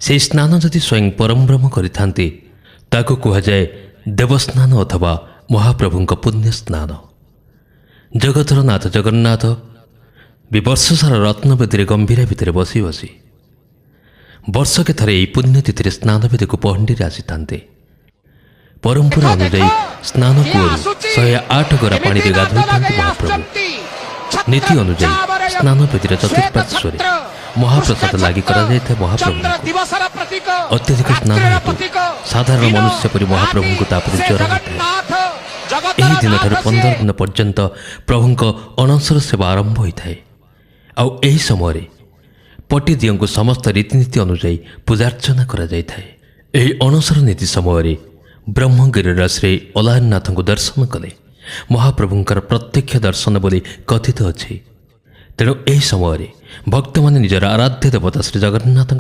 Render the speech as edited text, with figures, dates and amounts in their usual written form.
से स्नान जदि स्वयं परमब्रह्म करिथान्ति ताकू कुहाଯାଏ देवस्नान अथवा महाप्रभुଙ୍କ पुण्य स्नान। जगतर नाथ जगन्नाथ वर्षसारा रत्नवेदी गंभीर भितर बसी बसी वर्षके थरे यही पुण्यतिथि स्नान वेदी को पहंडी आसी परंपरा अनुजाई स्नान कूर 108 गरा पानी गाधोई महाप्रभु। नीति अनुजाई स्नान वेदी चतुर्पार्श्व महाप्रसाद लागि महाप्रभु अत्यधिक स्नान हेतु साधारण मनुष्य परि महाप्रभु को तापर ज्वर यही दिन 15 दिन पर्यंत प्रभुଙ୍କ अणसर सेवा आरंभ होता है। आई समय पटीदियों को समस्त रीतिनीति अनुजाई पूजार्चना करा अणसर नीति समय ब्रह्मगिरी श्री अलारनाथ को दर्शन कले महाप्रभुंकर प्रत्यक्ष दर्शन बोली कथित अच्छी। तेणु यही समय भक्त माने निजर आराध्य देवता श्री जगन्नाथ